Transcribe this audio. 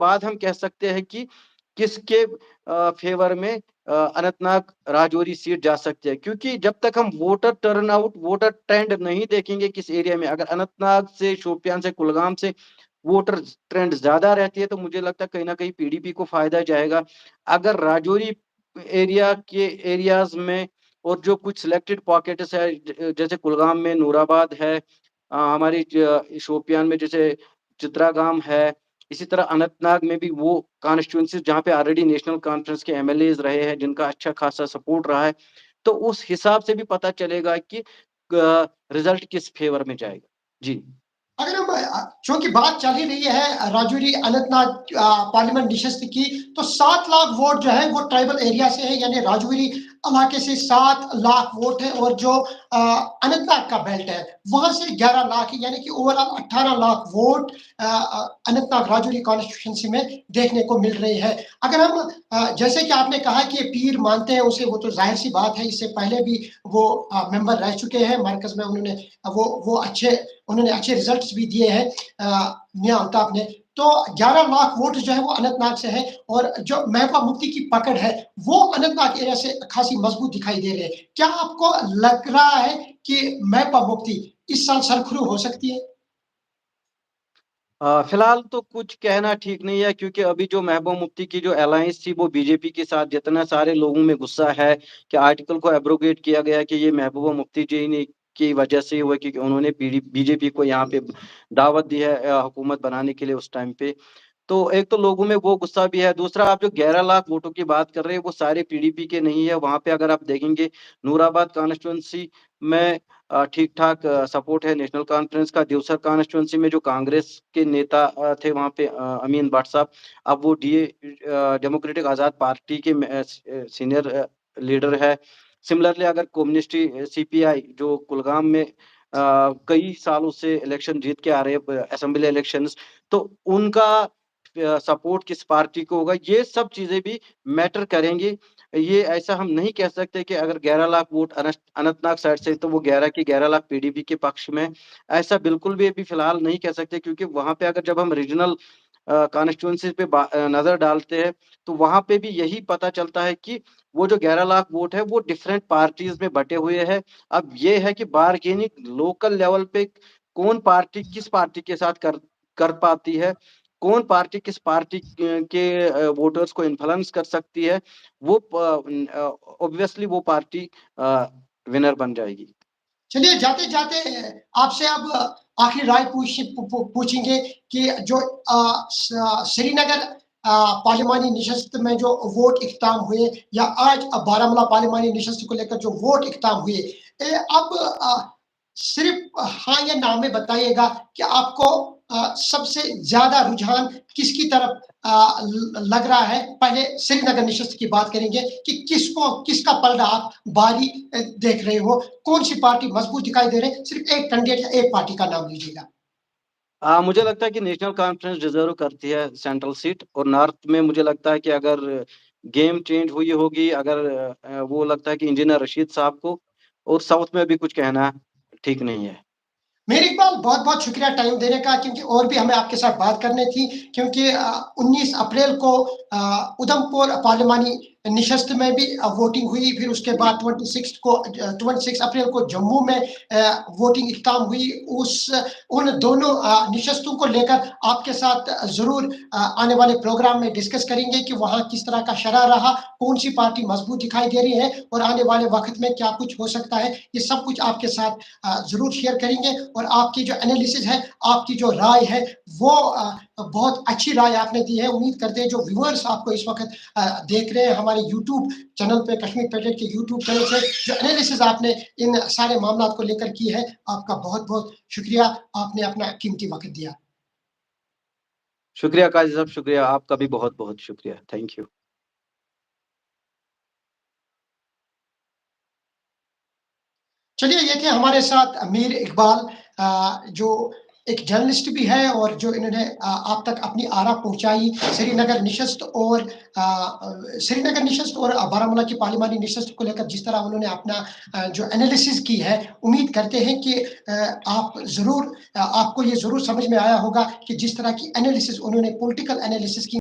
बाद हम कह सकते हैं कि किसके फ़ेवर में अनंतनाग राजौरी सीट जा सकती है। क्योंकि जब तक हम वोटर टर्नआउट, वोटर ट्रेंड नहीं देखेंगे किस एरिया में, अगर अनंतनाग से, शोपियान से, कुलगाम से वोटर ट्रेंड ज़्यादा रहती है, तो मुझे लगता है कहीं न कहीं पीडीपी को फ़ायदा जाएगा। अगर राजौरी एरिया के एरियाज़ में और जो कुछ सिलेक्टेड पॉकेट्स है, जैसे कुलगाम में नूराबाद है, हमारी शोपियान में जैसे चित्रागाम है, इसी तरह अनंतनाग में भी वो कॉन्स्टिट्यूएंसीज़ जहाँ पे ऑलरेडी नेशनल कॉन्फ्रेंस के एमएलएज़ रहे हैं, जिनका अच्छा खासा सपोर्ट रहा है, तो उस हिसाब से भी पता चलेगा कि रिज़ल्ट किस फ़ेवर में जाएगा। जी। अगर हम चूँकि बात चल ही रही है राजौरी अनंतनाग पार्लियामेंट नशिस्त की, तो 7 लाख वोट जो है वो ट्राइबल एरिया से है, यानी राजौरी इलाके से 7 लाख वोट है, और जो अनंतनाग का बेल्ट है वहां से 11 लाख है, यानी कि overall 18 lakh vote Anantnag Rajouri constituency में देखने को मिल रहे हैं। अगर हम जैसे कि आपने कहा कि पीर मानते हैं उसे, वो तो जाहिर सी बात है, इससे पहले भी वो मेंबर रह चुके हैं मरकज में, उन्होंने अच्छे रिजल्ट्स भी दिए हैं मियां अल्ताफ ने। तो 11 लाख वोट जो है वो अनंतनाग से है, और जो महबूबा मुफ्ती की पकड़ है वो अनंतनाग एरिया से खासी मजबूत दिखाई दे रहे हैं। क्या आपको लग रहा है कि महबूबा मुफ्ती इस साल सरखुरू हो सकती है? फिलहाल तो कुछ कहना ठीक नहीं है, क्योंकि अभी जो महबूबा मुफ्ती की जो अलायंस थी वो बीजेपी के साथ, जितना सारे लोगों में गुस्सा है कि आर्टिकल को एब्रोगेट किया गया कि ये महबूबा मुफ्ती जी ने की वजह से हुआ, क्योंकि उन्होंने बीजेपी को यहाँ पे दावत दी है हुकूमत बनाने के लिए उस टाइम पे। तो एक तो लोगों में वो गुस्सा भी है, दूसरा आप जो 11 लाख वोटों की बात कर रहे हैं, वो सारे पीडीपी के नहीं है। वहाँ पे अगर आप देखेंगे, नूराबाद कॉन्स्टिट्यूएंसी में ठीक-ठाक सपोर्ट है नेशनल कॉन्फ्रेंस का। देवसर कॉन्स्टिट्यूएंसी में जो कांग्रेस के नेता थे वहाँ पे अमीन भट्ट साहब, अब वो डेमोक्रेटिक आज़ाद पार्टी के सीनियर लीडर है। सिमिलरली अगर कम्युनिस्ट सीपीआई जो कुलगाम में कई सालों से इलेक्शन जीत के आ रहे हैं, असेंबली इलेक्शंस, तो उनका सपोर्ट किस पार्टी को होगा, ये सब चीज़ें भी मैटर करेंगी। ये ऐसा हम नहीं कह सकते कि अगर 11 लाख वोट अनंतनाग साइड से, तो वो 11 के 11 लाख पीडीपी के पक्ष में। ऐसा बिल्कुल भी अभी फिलहाल नहीं कह सकते, क्योंकि वहाँ पे अगर जब हम रीजनल कॉन्स्टिट्यूएंसीज़ पे नज़र डालते हैं, तो वहाँ पे भी यही पता चलता है कि वो जो 11 लाख वोट है, वो डिफरेंट पार्टीज़ में बँटे हुए हैं। अब ये है कि बार्गेनिंग लोकल लेवल पे कौन पार्टी किस पार्टी के साथ कर कर पाती है, कौन पार्टी किस पार्टी के वोटर्स को इन्फ्लुएंस कर सकती है, वो ऑब्वियसली वो पार्टी विनर बन जाएगी। चलिए, जाते-जाते आपसे अब आखिरी राय पूछेंगे कि जो श्रीनगर पार्लिमानी नशस्त में जो वोट इख्तिताम हुए, या आज बारामूला पार्लिमानी नशस्त को लेकर जो वोट इख्तिताम हुए, अब सिर्फ हाँ या ना में बताइएगा कि आपको सबसे ज्यादा रुझान किसकी तरफ लग रहा है। पहले श्रीनगर नशस्त की बात करेंगे कि किसका पलड़ा आप बारी देख रहे हो, कौन सी पार्टी मजबूत दिखाई दे रही है। सिर्फ एक कैंडिडेट या एक पार्टी का नाम लीजिएगा। मुझे लगता है कि नेशनल कॉन्फ्रेंस डिज़र्व करती है सेंट्रल सीट, और नॉर्थ में मुझे लगता है कि अगर गेम चेंज हुई होगी, अगर वो लगता है कि इंजीनियर रशीद साहब को, और साउथ में भी कुछ कहना ठीक नहीं है। मेरी इकबाल, बहुत-बहुत शुक्रिया टाइम देने का, क्योंकि और भी हमें आपके साथ बात करनी थी, क्योंकि 19 अप्रैल को उधमपुर पार्लिमानी निशस्त में भी वोटिंग हुई, फिर उसके बाद 26 अप्रैल को जम्मू में वोटिंग इख्तिताम हुई। उन दोनों निशस्तों को लेकर आपके साथ ज़रूर आने वाले प्रोग्राम में डिस्कस करेंगे कि वहाँ किस तरह का शरा रहा, कौन सी पार्टी मजबूत दिखाई दे रही है, और आने वाले वक्त में क्या कुछ हो सकता है। ये सब कुछ आपके साथ ज़रूर शेयर करेंगे, और आपकी जो एनालिसिस है, आपकी जो राय है, वो बहुत अच्छी राय आपने दी है। उम्मीद करते हैं जो व्यूअर्स आपको इस वक्त देख रहे हैं हमारे यूट्यूब चैनल पे, कश्मीर पैट्रियट के यूट्यूब चैनल से, जो एनालिसिस आपने इन सारे मामला को लेकर की है, आपका बहुत बहुत शुक्रिया। आपने अपना कीमती वक्त दिया। शुक्रिया काज़ी साहब, शुक्रिया। आपका भी बहुत-बहुत शुक्रिया। Thank you. चलिए, ये थे हमारे साथ अमीर इकबाल, जो एक जर्नलिस्ट भी है और जो इन्होंने आप तक अपनी आरा पहुँचाई श्रीनगर नशस्त और श्रीनगर नशस्त और बारामूला की पार्लिमानी नशस्त को लेकर जिस तरह उन्होंने अपना जो एनालिसिस की है, उम्मीद करते हैं कि आप ज़रूर आपको ये ज़रूर समझ में आया होगा कि जिस तरह की एनालिसिस उन्होंने पॉलिटिकल एनालिसिस की